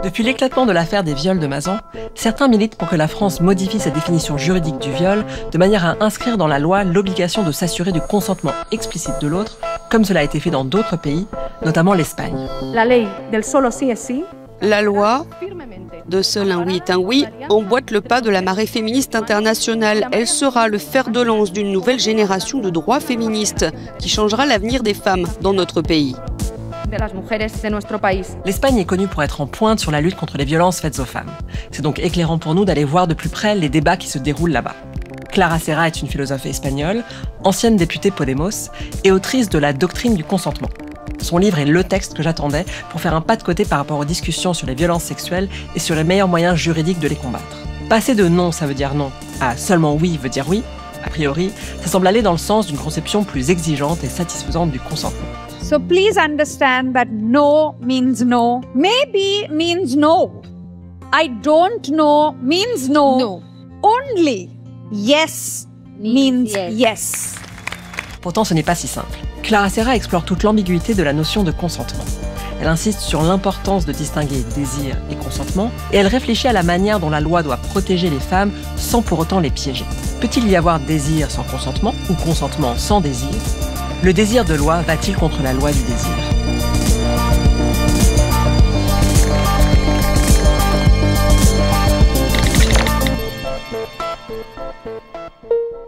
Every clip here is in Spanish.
Depuis l'éclatement de l'affaire des viols de Mazan, certains militent pour que la France modifie sa définition juridique du viol de manière à inscrire dans la loi l'obligation de s'assurer du consentement explicite de l'autre, comme cela a été fait dans d'autres pays, notamment l'Espagne. La loi de seul un oui est un oui emboîte le pas de la marée féministe internationale. Elle sera le fer de lance d'une nouvelle génération de droits féministes qui changera l'avenir des femmes dans notre pays. L'Espagne est connue pour être en pointe sur la lutte contre les violences faites aux femmes. C'est donc éclairant pour nous d'aller voir de plus près les débats qui se déroulent là-bas. Clara Serra est une philosophe espagnole, ancienne députée Podemos et autrice de la doctrine du consentement. Son livre est le texte que j'attendais pour faire un pas de côté par rapport aux discussions sur les violences sexuelles et sur les meilleurs moyens juridiques de les combattre. Passer de non, ça veut dire non, à seulement oui veut dire oui, a priori, ça semble aller dans le sens d'une conception plus exigeante et satisfaisante du consentement. So please understand that no means no. Maybe means no. I don't know means no. No. Only yes means yes. Pourtant, ce n'est pas si simple. Clara Serra explore toute l'ambiguïté de la notion de consentement. Elle insiste sur l'importance de distinguer désir et consentement, et elle réfléchit à la manière dont la loi doit protéger les femmes sans pour autant les piéger. Peut-il y avoir désir sans consentement ou consentement sans désir ? Le désir de loi va-t-il contre la loi du désir ?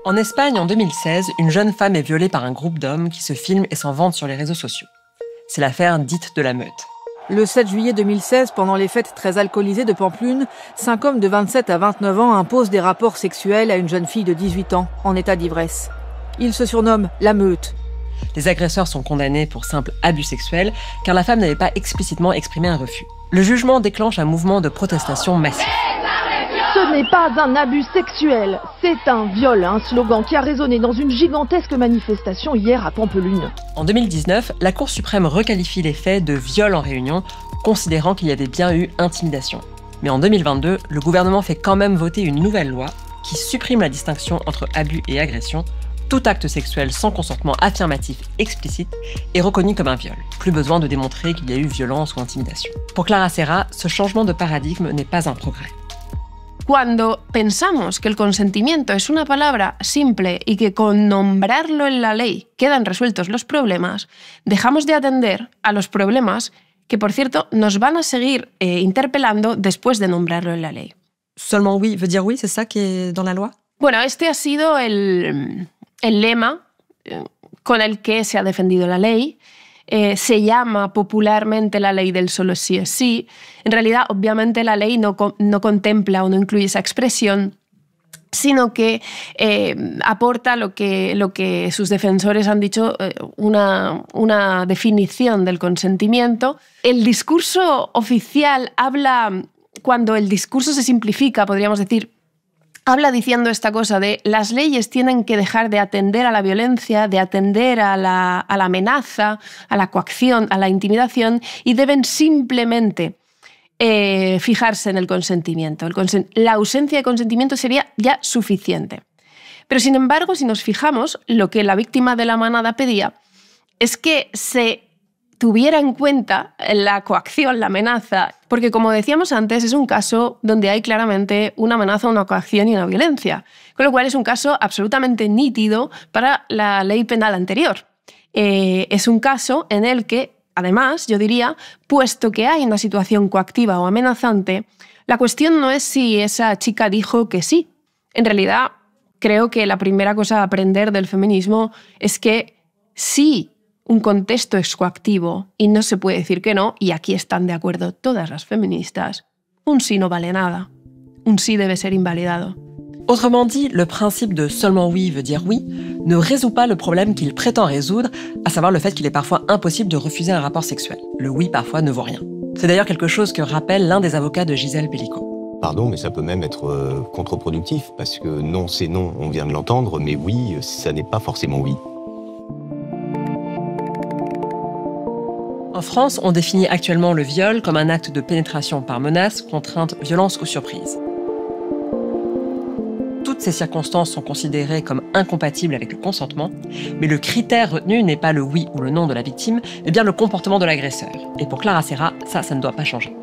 En Espagne, en 2016, une jeune femme est violée par un groupe d'hommes qui se filment et s'en vantent sur les réseaux sociaux. C'est l'affaire dite de la meute. Le 7 juillet 2016, pendant les fêtes très alcoolisées de Pampelune, 5 hommes de 27 à 29 ans imposent des rapports sexuels à une jeune fille de 18 ans, en état d'ivresse. Ils se surnomment la meute. Les agresseurs sont condamnés pour simple abus sexuel, car la femme n'avait pas explicitement exprimé un refus. Le jugement déclenche un mouvement de protestation massif. Ce n'est pas un abus sexuel, c'est un viol, un slogan qui a résonné dans une gigantesque manifestation hier à Pampelune. En 2019, la Cour suprême requalifie les faits de viol en réunion, considérant qu'il y avait bien eu intimidation. Mais en 2022, le gouvernement fait quand même voter une nouvelle loi qui supprime la distinction entre abus et agression. Tout acte sexuel sans consentement affirmatif explicite est reconnu comme un viol. Plus besoin de démontrer qu'il y a eu violence ou intimidation. Pour Clara Serra, ce changement de paradigme n'est pas un progrès. Cuando pensamos que el consentimiento es una palabra simple y que con nombrarlo en la ley quedan resueltos los problemas, dejamos de atender a los problemas que, por cierto, nos van a seguir interpelando después de nombrarlo en la ley. Seulement oui veut dire oui, c'est ça qui est dans la loi ? Bueno, este ha sido el lema con el que se ha defendido la ley. Se llama popularmente la ley del solo sí es sí. En realidad, obviamente, la ley no contempla o no incluye esa expresión, sino que aporta lo que sus defensores han dicho, una definición del consentimiento. El discurso oficial habla, cuando el discurso se simplifica, podríamos decir, habla diciendo esta cosa de las leyes tienen que dejar de atender a la violencia, de atender a la amenaza, a la coacción, a la intimidación y deben simplemente fijarse en el consentimiento. La ausencia de consentimiento sería ya suficiente. Pero sin embargo, si nos fijamos, lo que la víctima de la manada pedía es que se tuviera en cuenta la coacción, la amenaza, porque como decíamos antes, es un caso donde hay claramente una amenaza, una coacción y una violencia, con lo cual es un caso absolutamente nítido para la ley penal anterior. Es un caso en el que, además, yo diría, puesto que hay una situación coactiva o amenazante, la cuestión no es si esa chica dijo que sí. En realidad, creo que la primera cosa a aprender del feminismo es que sí, un contexto es coactivo y no se puede decir que no, y aquí están de acuerdo todas las feministas. Un sí no vale nada. Un sí debe ser invalidado. Autrement dit, le principe de seulement oui veut dire oui ne résout pas le problème qu'il prétend résoudre, à savoir le fait qu'il est parfois impossible de refuser un rapport sexuel. Le oui parfois ne vaut rien. C'est d'ailleurs quelque chose que rappelle l'un des avocats de Gisèle Pellicot. Pardon, mais ça peut même être contre-productif, parce que non, c'est non, on vient de l'entendre, mais oui, ça n'est pas forcément oui. En France, on définit actuellement le viol comme un acte de pénétration par menace, contrainte, violence ou surprise. Toute Ces circonstances sont considérées comme incompatibles avec le consentement, mais le critère retenu n'est pas le oui ou le non de la victime, mais bien le comportement de l'agresseur. Et pour Clara Serra, ça ne doit pas changer.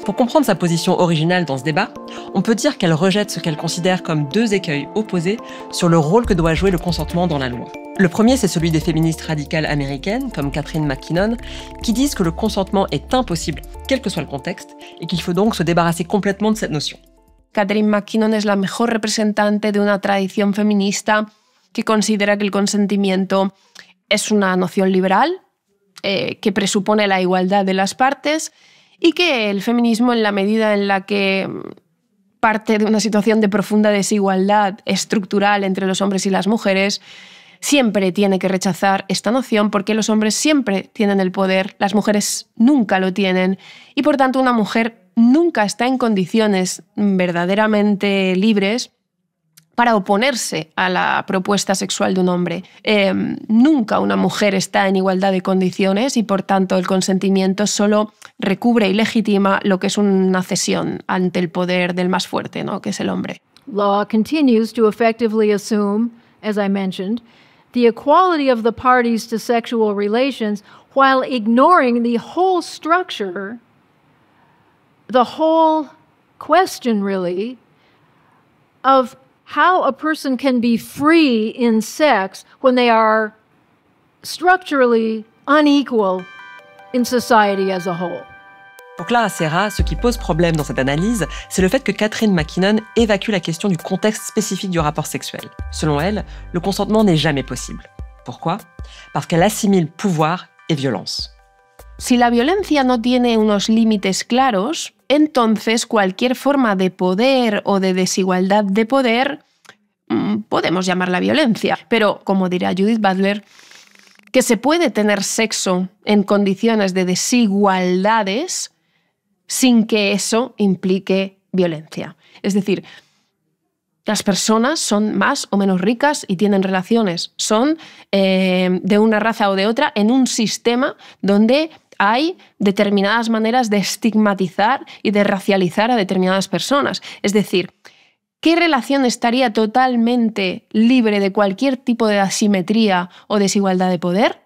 Pour comprendre sa position originale dans ce débat, on peut dire qu'elle rejette ce qu'elle considère comme deux écueils opposés sur le rôle que doit jouer le consentement dans la loi. Le premier, c'est celui des féministes radicales américaines, comme Catherine McKinnon, qui disent que le consentement est impossible, quel que soit le contexte, et qu'il faut donc se débarrasser complètement de cette notion. Catherine McKinnon es la mejor representante de una tradición feminista que considera que el consentimiento es una noción liberal, que presupone la igualdad de las partes y que el feminismo, en la medida en la que parte de una situación de profunda desigualdad estructural entre los hombres y las mujeres, siempre tiene que rechazar esta noción porque los hombres siempre tienen el poder, las mujeres nunca lo tienen y por tanto una mujer nunca está en condiciones verdaderamente libres para oponerse a la propuesta sexual de un hombre. Nunca una mujer está en igualdad de condiciones y por tanto el consentimiento solo recubre y legitima lo que es una cesión ante el poder del más fuerte, ¿no? Que es el hombre. Law continues to effectively assume, as I mentioned, the equality of the parties to sexual relations while ignoring the whole structure, the whole question really of how a person can be free in sex when they are structurally unequal in society as a whole. Pour Clara Serra, ce qui pose problème dans cette analyse, c'est le fait que Catherine McKinnon évacue la question du contexte spécifique du rapport sexuel. Selon elle, le consentement n'est jamais possible. Pourquoi ? Parce qu'elle assimile pouvoir et violence. Si la violencia no tiene unos límites claros, entonces cualquier forma de poder o de desigualdad de poder podemos llamarla violencia. Pero, como dirá Judith Butler, que se puede tener sexo en condiciones de desigualdades sin que eso implique violencia. Es decir, las personas son más o menos ricas y tienen relaciones. Son de una raza o de otra en un sistema donde hay determinadas maneras de estigmatizar y de racializar a determinadas personas. Es decir, ¿qué relación estaría totalmente libre de cualquier tipo de asimetría o desigualdad de poder?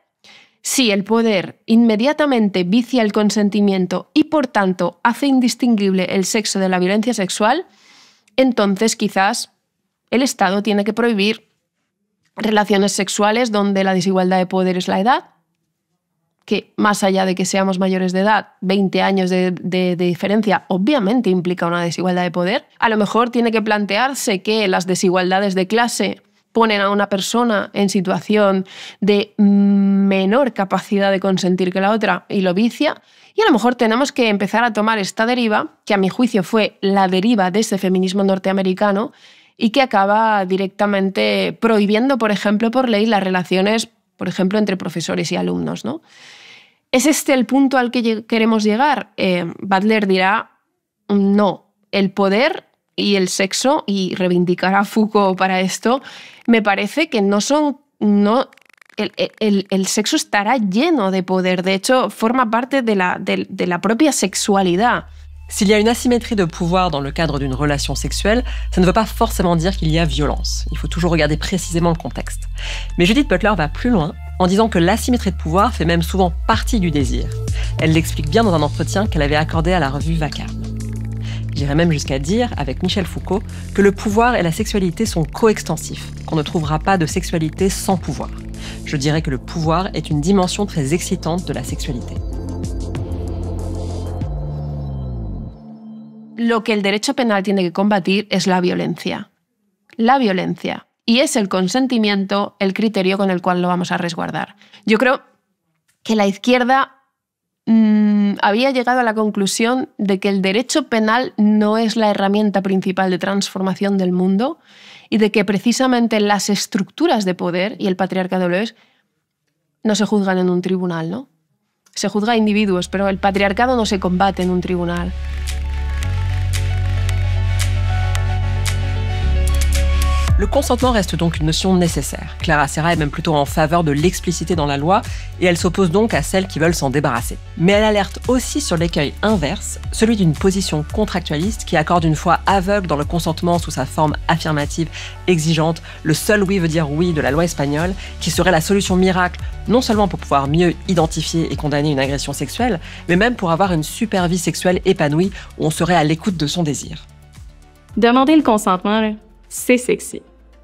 Si el poder inmediatamente vicia el consentimiento y, por tanto, hace indistinguible el sexo de la violencia sexual, entonces quizás el Estado tiene que prohibir relaciones sexuales donde la desigualdad de poder es la edad, que más allá de que seamos mayores de edad, 20 años de diferencia, obviamente implica una desigualdad de poder. A lo mejor tiene que plantearse que las desigualdades de clase ponen a una persona en situación de menor capacidad de consentir que la otra y lo vicia. Y a lo mejor tenemos que empezar a tomar esta deriva, que a mi juicio fue la deriva de ese feminismo norteamericano y que acaba directamente prohibiendo, por ejemplo, por ley, las relaciones, por ejemplo, entre profesores y alumnos, ¿no? ¿Es este el punto al que queremos llegar? Butler dirá no. El poder y el sexo, y reivindicará a Foucault para esto, me parece que no son... El sexo estará lleno de poder. De hecho, forma parte de la propia sexualidad. S'il y a une asymétrie de pouvoir dans le cadre d'une relation sexuelle, ça ne veut pas forcément dire qu'il y a violence. Il faut toujours regarder précisément le contexte. Mais Judith Butler va plus loin en disant que l'asymétrie de pouvoir fait même souvent partie du désir. Elle l'explique bien dans un entretien qu'elle avait accordé à la revue Vacarme. J'irais même jusqu'à dire, avec Michel Foucault, que le pouvoir et la sexualité sont coextensifs, qu'on ne trouvera pas de sexualité sans pouvoir. Je dirais que le pouvoir est une dimension très excitante de la sexualité. Lo que el derecho penal tiene que combatir es la violencia. La violencia. Y es el consentimiento el criterio con el cual lo vamos a resguardar. Yo creo que la izquierda había llegado a la conclusión de que el derecho penal no es la herramienta principal de transformación del mundo y de que precisamente las estructuras de poder, y el patriarcado lo es, no se juzgan en un tribunal, ¿no? Se juzga a individuos, pero el patriarcado no se combate en un tribunal. Le consentement reste donc une notion nécessaire. Clara Serra est même plutôt en faveur de l'explicité dans la loi et elle s'oppose donc à celles qui veulent s'en débarrasser. Mais elle alerte aussi sur l'écueil inverse, celui d'une position contractualiste qui accorde une foi aveugle dans le consentement sous sa forme affirmative, exigeante, le seul oui veut dire oui de la loi espagnole, qui serait la solution miracle non seulement pour pouvoir mieux identifier et condamner une agression sexuelle, mais même pour avoir une super vie sexuelle épanouie où on serait à l'écoute de son désir. Demander le consentement, là, c'est sexy.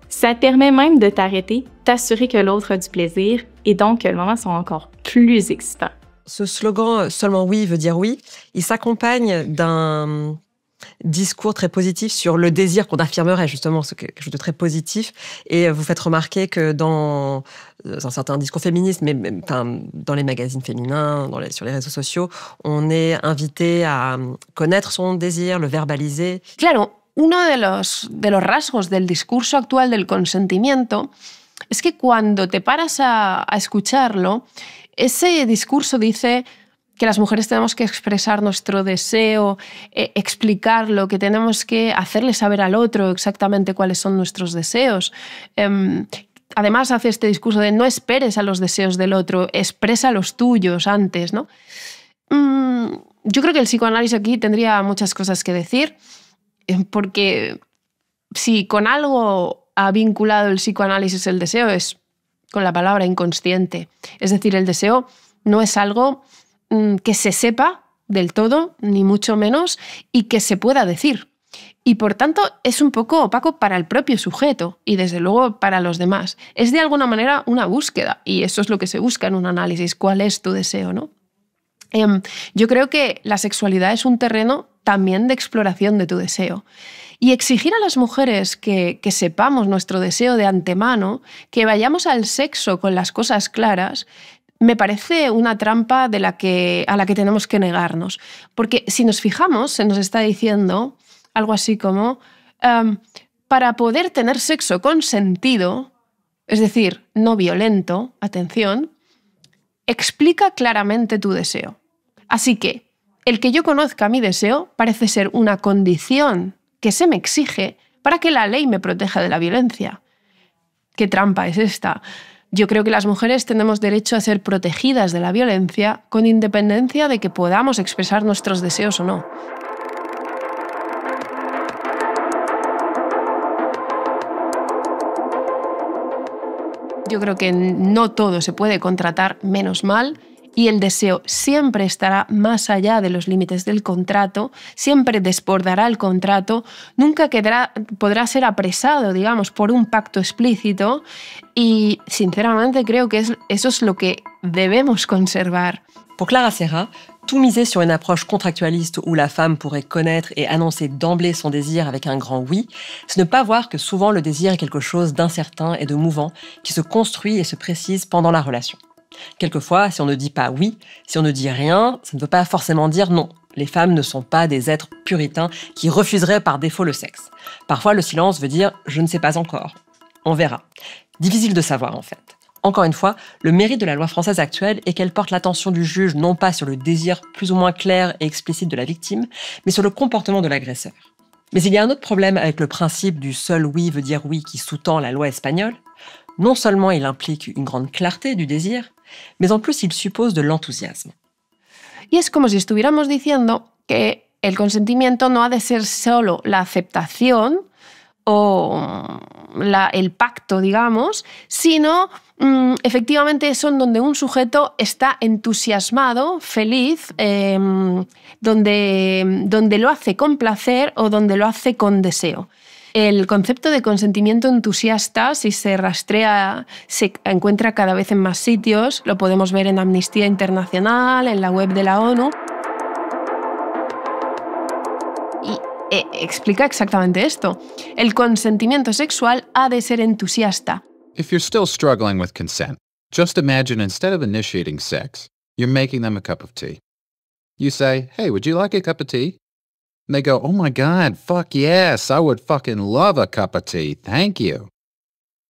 Ça te permet même de t'arrêter, t'assurer que l'autre a du plaisir et donc que le moment soit encore plus excitant. Ce slogan « Seulement oui veut dire oui », il s'accompagne d'un discours très positif sur le désir qu'on affirmerait, justement, quelque chose de très positif. Et vous faites remarquer que dans certains discours féministes, mais même dans les magazines féminins, sur les réseaux sociaux, on est invité à connaître son désir, le verbaliser. Claro. Uno de los rasgos del discurso actual del consentimiento es que cuando te paras a escucharlo, ese discurso dice que las mujeres tenemos que expresar nuestro deseo, explicarlo, que tenemos que hacerle saber al otro exactamente cuáles son nuestros deseos. Además hace este discurso de no esperes a los deseos del otro, expresa los tuyos antes, ¿no? Yo creo que el psicoanálisis aquí tendría muchas cosas que decir. Porque si con algo ha vinculado el psicoanálisis el deseo es con la palabra inconsciente. Es decir, el deseo no es algo que se sepa del todo, ni mucho menos, y que se pueda decir. Y por tanto es un poco opaco para el propio sujeto y desde luego para los demás. Es de alguna manera una búsqueda y eso es lo que se busca en un análisis. ¿Cuál es tu deseo, no? Yo creo que la sexualidad es un terreno también de exploración de tu deseo. Y exigir a las mujeres que sepamos nuestro deseo de antemano, que vayamos al sexo con las cosas claras, me parece una trampa a la que tenemos que negarnos. Porque si nos fijamos, se nos está diciendo algo así como, para poder tener sexo consentido, es decir, no violento, atención, explica claramente tu deseo. Así que el que yo conozca mi deseo parece ser una condición que se me exige para que la ley me proteja de la violencia. ¿Qué trampa es esta? Yo creo que las mujeres tenemos derecho a ser protegidas de la violencia con independencia de que podamos expresar nuestros deseos o no. Yo creo que no todo se puede contratar, menos mal, y el deseo siempre estará más allá de los límites del contrato, siempre desbordará el contrato, nunca podrá ser apresado, digamos, por un pacto explícito y, sinceramente, creo que eso es lo que debemos conservar. Pour Clara Serra, tout miser sur une approche contractualiste où la femme pourrait connaître et annoncer d'emblée son désir avec un grand oui, c'est ne pas voir que souvent le désir est quelque chose d'incertain et de mouvant qui se construit et se précise pendant la relation. Quelquefois, si on ne dit pas oui, si on ne dit rien, ça ne veut pas forcément dire non. Les femmes ne sont pas des êtres puritains qui refuseraient par défaut le sexe. Parfois, le silence veut dire « je ne sais pas encore ». On verra. Difficile de savoir, en fait. Encore une fois, le mérite de la loi française actuelle est qu'elle porte l'attention du juge non pas sur le désir plus ou moins clair et explicite de la victime, mais sur le comportement de l'agresseur. Mais il y a un autre problème avec le principe du seul oui veut dire oui qui sous-tend la loi espagnole. Non seulement il implique une grande clarté du désir, mais en plus il suppose de l'enthousiasme. Y es como si estuviéramos diciendo que el consentimiento no ha de ser solo la aceptación o el pacto, digamos, sino efectivamente eso en donde un sujeto está entusiasmado, feliz, donde lo hace con placer o donde lo hace con deseo. El concepto de consentimiento entusiasta, si se rastrea, se encuentra cada vez en más sitios. Lo podemos ver en Amnistía Internacional, en la web de la ONU. Y explica exactamente esto. El consentimiento sexual ha de ser entusiasta. If you're still struggling with consent, just imagine instead of initiating sex, you're making them a cup of tea. You say, "Hey, would you like a cup of tea?" And they go, "Oh my God, fuck yes, I would fucking love a cup of tea, thank you."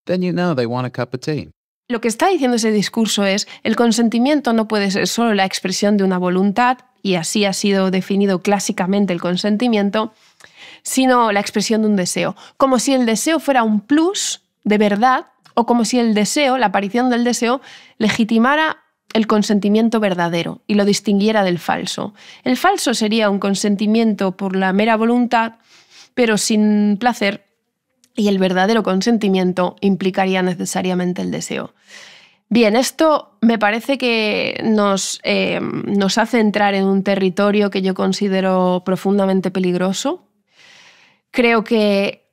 Then you know they want a cup of tea. Lo que está diciendo ese discurso es, el consentimiento no puede ser solo la expresión de una voluntad, y así ha sido definido clásicamente el consentimiento, sino la expresión de un deseo. Como si el deseo fuera un plus de verdad, o como si el deseo, la aparición del deseo, legitimara el consentimiento verdadero y lo distinguiera del falso. El falso sería un consentimiento por la mera voluntad, pero sin placer, y el verdadero consentimiento implicaría necesariamente el deseo. Bien, esto me parece que nos hace entrar en un territorio que yo considero profundamente peligroso. Creo que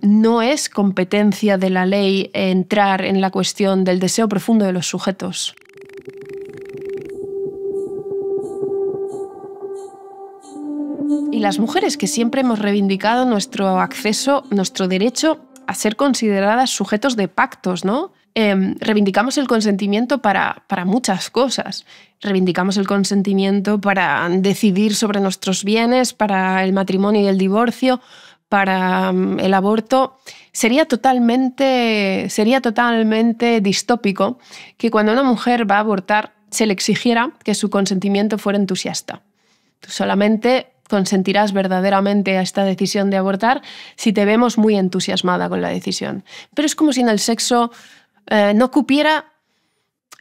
no es competencia de la ley entrar en la cuestión del deseo profundo de los sujetos. Y las mujeres que siempre hemos reivindicado nuestro acceso, nuestro derecho a ser consideradas sujetos de pactos, ¿no? Reivindicamos el consentimiento para muchas cosas. Reivindicamos el consentimiento para decidir sobre nuestros bienes, para el matrimonio y el divorcio, para el aborto. Sería totalmente distópico que cuando una mujer va a abortar se le exigiera que su consentimiento fuera entusiasta. Tú solamente consentirás verdaderamente a esta decisión de abortar si te vemos muy entusiasmada con la decisión. Pero es como si en el sexo no cupiera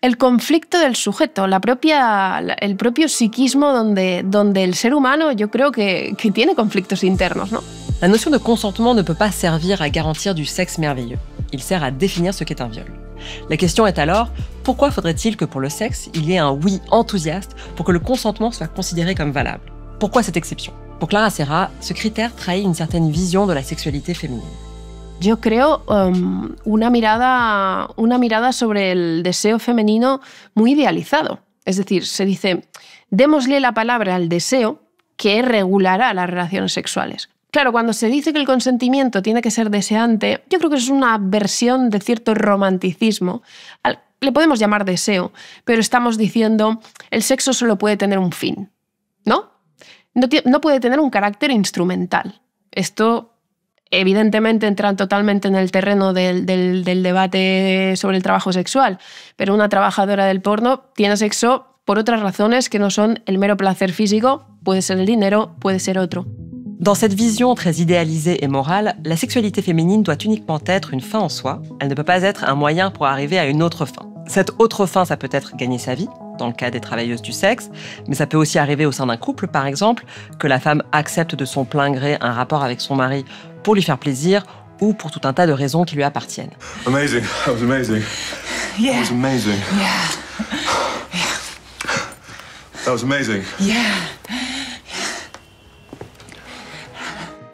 el conflicto del sujeto, el propio psiquismo donde el ser humano yo creo que tiene conflictos internos, ¿no? La notion de consentement ne peut pas servir à garantir du sexe merveilleux. Il sert à définir ce qu'est un viol. La question est alors, pourquoi faudrait-il que pour le sexe, il y ait un oui enthousiaste pour que le consentement soit considéré comme valable? Pourquoi cette exception? Pour Clara Serra, ce critère trahit une certaine vision de la sexualité féminine. Yo creo una mirada sobre el deseo femenino muy idealizado. Es decir, se dice, démosle la palabra al deseo que regulará las relaciones sexuales. Claro, cuando se dice que el consentimiento tiene que ser deseante, yo creo que es una versión de cierto romanticismo. Le podemos llamar deseo, pero estamos diciendo el sexo solo puede tener un fin, ¿no? No puede tener un carácter instrumental. Esto evidentemente entra totalmente en el terreno del debate sobre el trabajo sexual, pero una trabajadora del porno tiene sexo por otras razones que no son el mero placer físico, puede ser el dinero, puede ser otro. Dans cette vision très idéalisée et morale, la sexualité féminine doit uniquement être une fin en soi. Elle ne peut pas être un moyen pour arriver à une autre fin. Cette autre fin, ça peut être gagner sa vie, dans le cas des travailleuses du sexe, mais ça peut aussi arriver au sein d'un couple, par exemple, que la femme accepte de son plein gré un rapport avec son mari pour lui faire plaisir ou pour tout un tas de raisons qui lui appartiennent. Amazing. That was amazing. Yeah. That was amazing. Yeah. That was amazing. Yeah.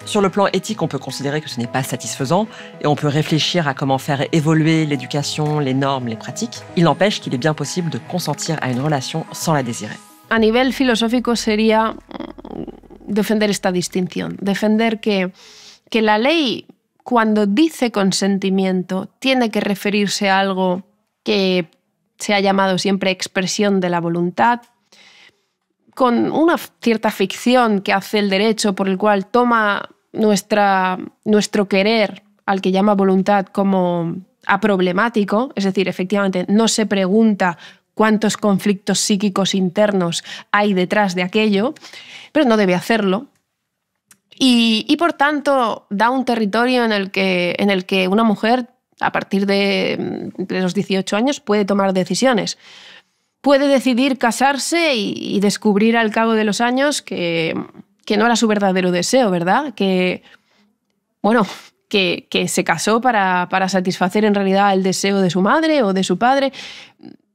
Sur le plan éthique, on peut considérer que ce n'est pas satisfaisant et on peut réfléchir à comment faire évoluer l'éducation, les normes, les pratiques. Il n'empêche qu'il est bien possible de consentir à une relation sans la désirer. A nivel filosófico sería defender esta distinción, defender que la ley, cuando dice consentimiento, tiene que referirse a algo que se ha llamado siempre expresión de la voluntad, con una cierta ficción que hace el derecho por el cual toma nuestro querer, al que llama voluntad, como aproblemático, es decir, efectivamente no se pregunta cuántos conflictos psíquicos internos hay detrás de aquello, pero no debe hacerlo. Y por tanto da un territorio en el que una mujer, a partir de los 18 años, puede tomar decisiones. Puede decidir casarse y descubrir al cabo de los años que no era su verdadero deseo, ¿verdad? Que se casó para satisfacer en realidad el deseo de su madre o de su padre.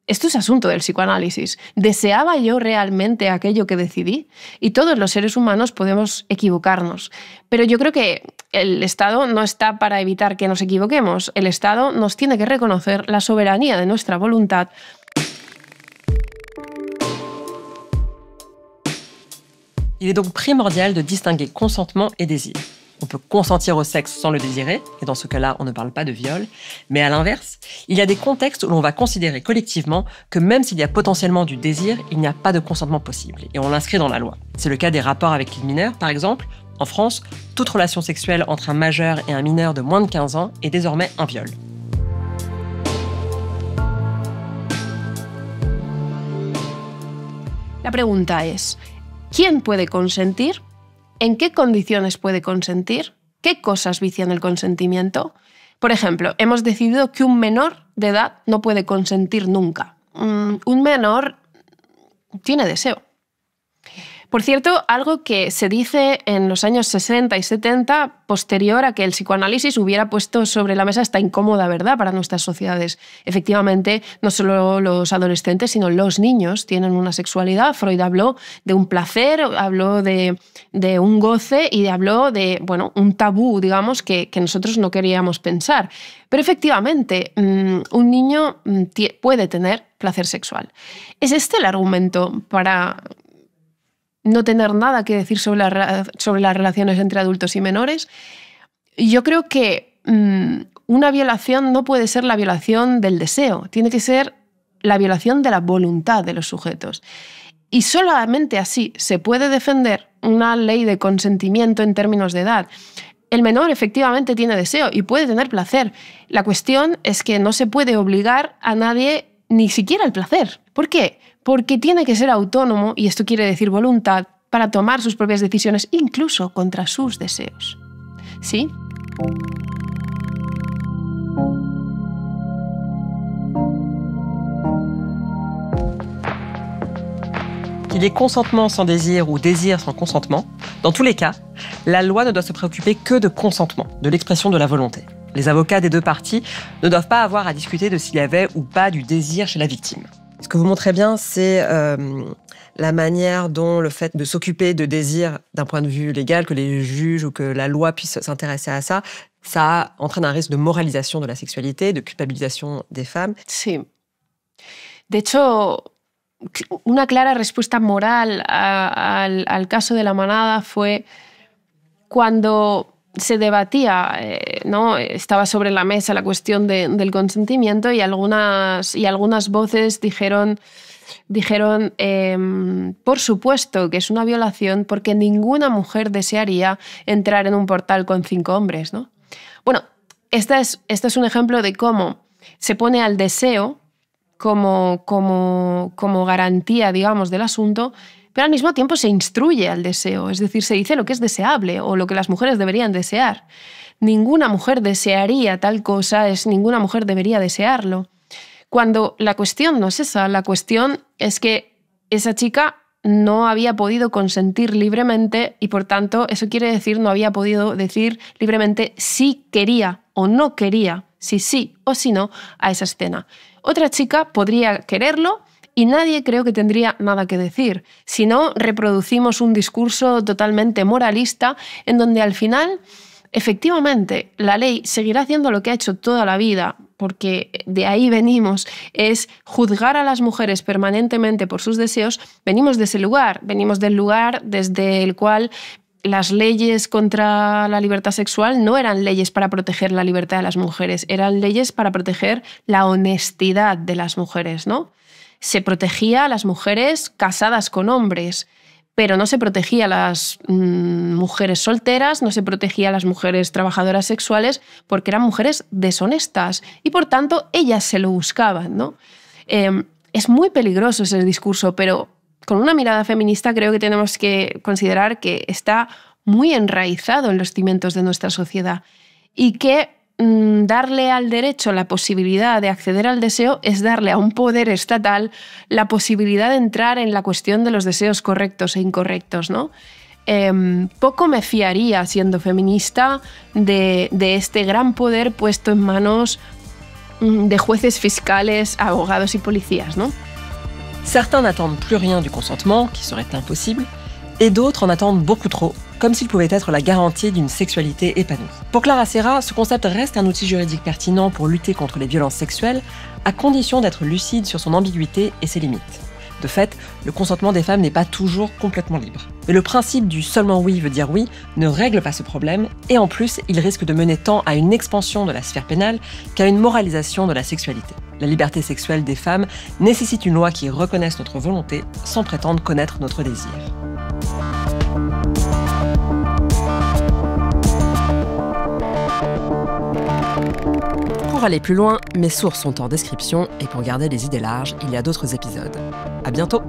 Esto es asunto del psicoanálisis. ¿Deseaba yo realmente aquello que decidí? Y todos los seres humanos podemos equivocarnos. Pero yo creo que el Estado no está para evitar que nos equivoquemos. El Estado nos tiene que reconocer la soberanía de nuestra voluntad. Il est donc primordial de distinguer consentement et désir. On peut consentir au sexe sans le désirer, et dans ce cas-là, on ne parle pas de viol. Mais à l'inverse, il y a des contextes où l'on va considérer collectivement que même s'il y a potentiellement du désir, il n'y a pas de consentement possible, et on l'inscrit dans la loi. C'est le cas des rapports avec les mineurs, par exemple. En France, toute relation sexuelle entre un majeur et un mineur de moins de 15 ans est désormais un viol. La pregunta es, ¿quién puede consentir en qué condiciones puede consentir, qué cosas vician el consentimiento. Por ejemplo, hemos decidido que un menor de edad no puede consentir nunca. Un menor tiene deseo. Por cierto, algo que se dice en los años 60 y 70, posterior a que el psicoanálisis hubiera puesto sobre la mesa esta incómoda verdad para nuestras sociedades. Efectivamente, no solo los adolescentes, sino los niños tienen una sexualidad. Freud habló de un placer, habló de un goce y habló de un tabú, digamos, que nosotros no queríamos pensar. Pero efectivamente, un niño puede tener placer sexual. ¿Es este el argumento para no tener nada que decir sobre las relaciones entre adultos y menores? Yo creo que una violación no puede ser la violación del deseo, tiene que ser la violación de la voluntad de los sujetos. Y solamente así se puede defender una ley de consentimiento en términos de edad. El menor efectivamente tiene deseo y puede tener placer. La cuestión es que no se puede obligar a nadie ni siquiera al placer. ¿Por qué? Porque tiene que ser autónomo, y esto quiere decir voluntad, para tomar sus propias decisiones, incluso contra sus deseos. ¿Sí? Qu'il y ait consentement sans désir ou désir sans consentement, dans tous les cas, la loi ne doit se préoccuper que de consentement, de l'expression de la volonté. Les avocats des deux parties ne doivent pas avoir à discuter de s'il y avait ou pas du désir chez la victime. Ce que vous montrez bien, c'est la manière dont le fait de s'occuper de désir d'un point de vue légal, que les juges ou que la loi puissent s'intéresser à ça, ça entraîne un risque de moralisation de la sexualité, de culpabilisation des femmes. Sí. De hecho, una clara respuesta moral al caso de la manada fue cuando se debatía, ¿no? Estaba sobre la mesa la cuestión del consentimiento y algunas voces dijeron por supuesto que es una violación porque ninguna mujer desearía entrar en un portal con 5 hombres, ¿no? Bueno, este es un ejemplo de cómo se pone al deseo como garantía, digamos, del asunto, pero al mismo tiempo se instruye al deseo, es decir, se dice lo que es deseable o lo que las mujeres deberían desear. Ninguna mujer desearía tal cosa, ninguna mujer debería desearlo. Cuando la cuestión no es esa, la cuestión es que esa chica no había podido consentir libremente y, por tanto, eso quiere decir no había podido decir libremente si quería o no quería, si sí o si no, a esa escena. Otra chica podría quererlo y nadie creo que tendría nada que decir. Si no, reproducimos un discurso totalmente moralista en donde al final, efectivamente, la ley seguirá haciendo lo que ha hecho toda la vida, porque de ahí venimos, es juzgar a las mujeres permanentemente por sus deseos. Venimos de ese lugar, venimos del lugar desde el cual las leyes contra la libertad sexual no eran leyes para proteger la libertad de las mujeres, eran leyes para proteger la honestidad de las mujeres, ¿no? Se protegía a las mujeres casadas con hombres, pero no se protegía a las mujeres solteras, no se protegía a las mujeres trabajadoras sexuales porque eran mujeres deshonestas y, por tanto, ellas se lo buscaban, ¿no? Es muy peligroso ese discurso, pero con una mirada feminista creo que tenemos que considerar que está muy enraizado en los cimientos de nuestra sociedad y que darle al derecho la posibilidad de acceder al deseo es darle a un poder estatal la posibilidad de entrar en la cuestión de los deseos correctos e incorrectos, ¿no? Poco me fiaría, siendo feminista, de este gran poder puesto en manos de jueces, fiscales, abogados y policías, ¿no? Certains n'attendent plus rien du consentement, qui serait impossible, et d'autres en attendent beaucoup trop, comme s'il pouvait être la garantie d'une sexualité épanouie. Pour Clara Serra, ce concept reste un outil juridique pertinent pour lutter contre les violences sexuelles, à condition d'être lucide sur son ambiguïté et ses limites. De fait, le consentement des femmes n'est pas toujours complètement libre. Mais le principe du « seulement oui veut dire oui » ne règle pas ce problème, et en plus, il risque de mener tant à une expansion de la sphère pénale qu'à une moralisation de la sexualité. La liberté sexuelle des femmes nécessite une loi qui reconnaisse notre volonté sans prétendre connaître notre désir. Pour aller plus loin, mes sources sont en description et pour garder les idées larges, il y a d'autres épisodes. À bientôt!